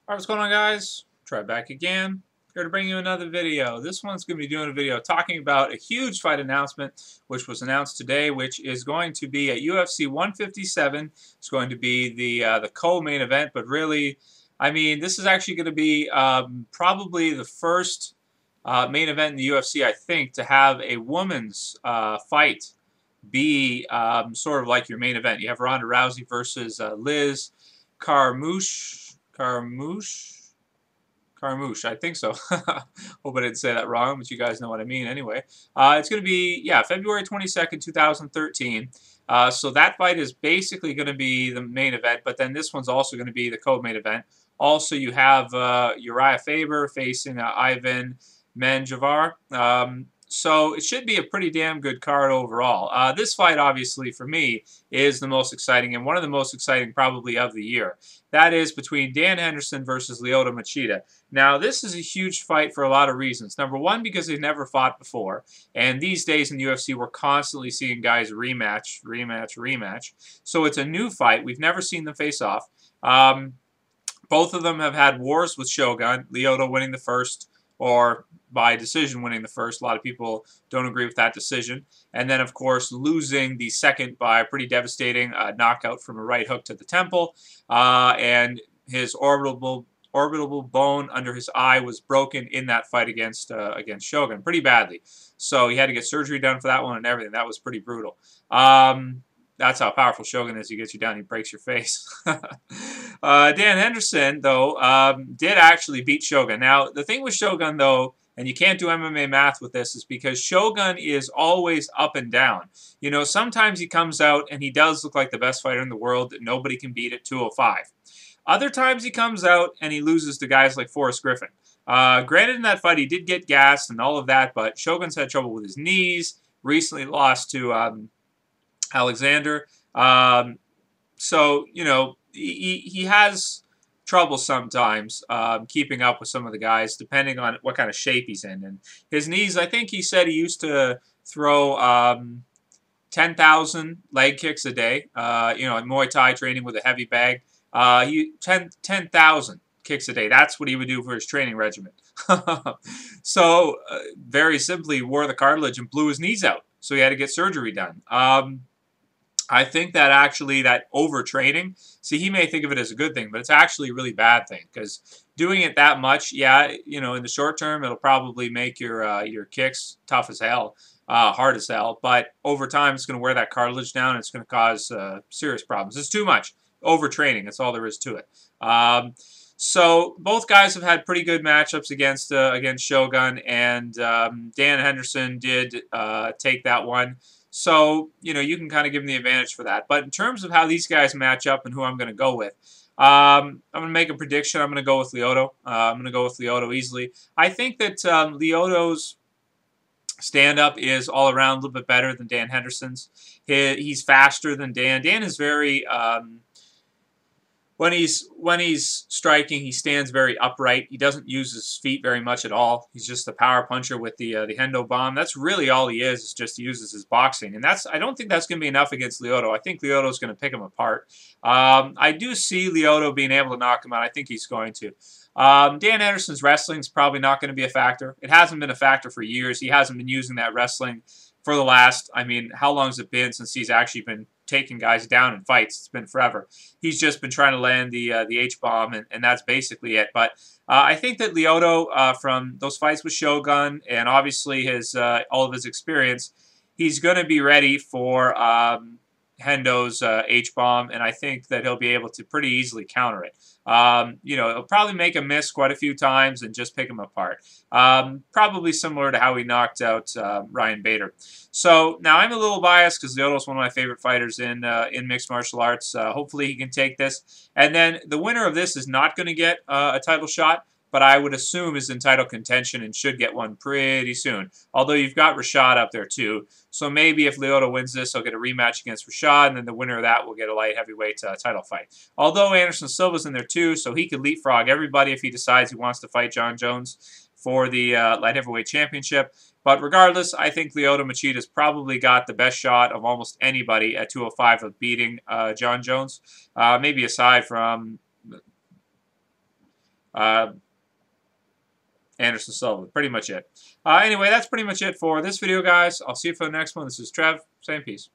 Alright, what's going on, guys? Trev back again. Here to bring you another video. This one's going to be doing a video talking about a huge fight announcement which was announced today, which is going to be at UFC 157. It's going to be the co-main event, but really, I mean, this is actually going to be probably the first main event in the UFC, I think, to have a woman's fight be sort of like your main event. You have Ronda Rousey versus Liz Carmouche, I think so. Hope I didn't say that wrong, but you guys know what I mean anyway. It's going to be, yeah, February 22nd, 2013. So that fight is basically going to be the main event, but then this one's also going to be the co-main event. Also, you have Uriah Faber facing Ivan Menjivar. So it should be a pretty damn good card overall. This fight, obviously, for me, is the most exciting and one of the most exciting probably of the year. That is between Dan Henderson versus Lyoto Machida. Now, this is a huge fight for a lot of reasons. Number one, because they've never fought before. And these days in the UFC, we're constantly seeing guys rematch. So it's a new fight. We've never seen them face off. Both of them have had wars with Shogun, Lyoto winning the first, or by decision winning the first. A lot of people don't agree with that decision. And then, of course, losing the second by a pretty devastating knockout from a right hook to the temple. And his orbital bone under his eye was broken in that fight against Shogun pretty badly. So he had to get surgery done for that one and everything. That was pretty brutal. That's how powerful Shogun is. He gets you down, he breaks your face. Dan Henderson, though, did actually beat Shogun. Now, the thing with Shogun, though, and you can't do MMA math with this, is because Shogun is always up and down. You know, sometimes he comes out and he does look like the best fighter in the world that nobody can beat at 205. Other times he comes out and he loses to guys like Forrest Griffin. Granted, in that fight, he did get gassed and all of that, but Shogun's had trouble with his knees, recently lost to Alexander. So, you know, he has trouble sometimes keeping up with some of the guys, depending on what kind of shape he's in. And his knees, I think he said he used to throw 10,000 leg kicks a day, you know, in Muay Thai training with a heavy bag. 10,000 kicks a day. That's what he would do for his training regimen. So, very simply, wore the cartilage and blew his knees out. So he had to get surgery done. I think that actually that overtraining, see, he may think of it as a good thing, but it's actually a really bad thing because doing it that much, yeah, you know, in the short term, it'll probably make your kicks tough as hell, hard as hell. But over time, it's going to wear that cartilage down. And it's going to cause serious problems. It's too much overtraining. That's all there is to it. So both guys have had pretty good matchups against Shogun, and Dan Henderson did take that one. So, you know, you can kind of give them the advantage for that. But in terms of how these guys match up and who I'm going to go with, I'm going to make a prediction. I'm going to go with Lyoto. I'm going to go with Lyoto easily. I think that Lyoto's stand-up is all around a little bit better than Dan Henderson's. He's faster than Dan. Dan is very... When he's striking, he stands very upright. He doesn't use his feet very much at all. He's just a power puncher with the Hendo bomb. That's really all he is just he uses his boxing. And I don't think that's going to be enough against Lyoto. I think Lyoto's going to pick him apart. I do see Lyoto being able to knock him out. I think he's going to. Dan Anderson's wrestling is probably not going to be a factor. It hasn't been a factor for years. He hasn't been using that wrestling for the last, I mean, how long has it been since he's actually been taking guys down in fights? It's been forever. He's just been trying to land the H-bomb, and that's basically it. But I think that Lyoto, from those fights with Shogun and obviously his all of his experience, he's going to be ready for Hendo's H-bomb, and I think that he'll be able to pretty easily counter it. You know, he'll probably make him miss quite a few times and just pick him apart. Probably similar to how he knocked out Ryan Bader. So now I'm a little biased because Lyoto's one of my favorite fighters in mixed martial arts. Hopefully he can take this. And then the winner of this is not going to get a title shot, but I would assume is in title contention and should get one pretty soon. Although you've got Rashad up there too. So maybe if Lyoto wins this, he'll get a rematch against Rashad, and then the winner of that will get a light heavyweight title fight. Although Anderson Silva's in there too, so he could leapfrog everybody if he decides he wants to fight Jon Jones for the light heavyweight championship. But regardless, I think Lyoto Machida's probably got the best shot of almost anybody at 205 of beating Jon Jones. Maybe aside from Anderson Silva. Pretty much it. Anyway, that's pretty much it for this video, guys. I'll see you for the next one. This is Trev. Same peace.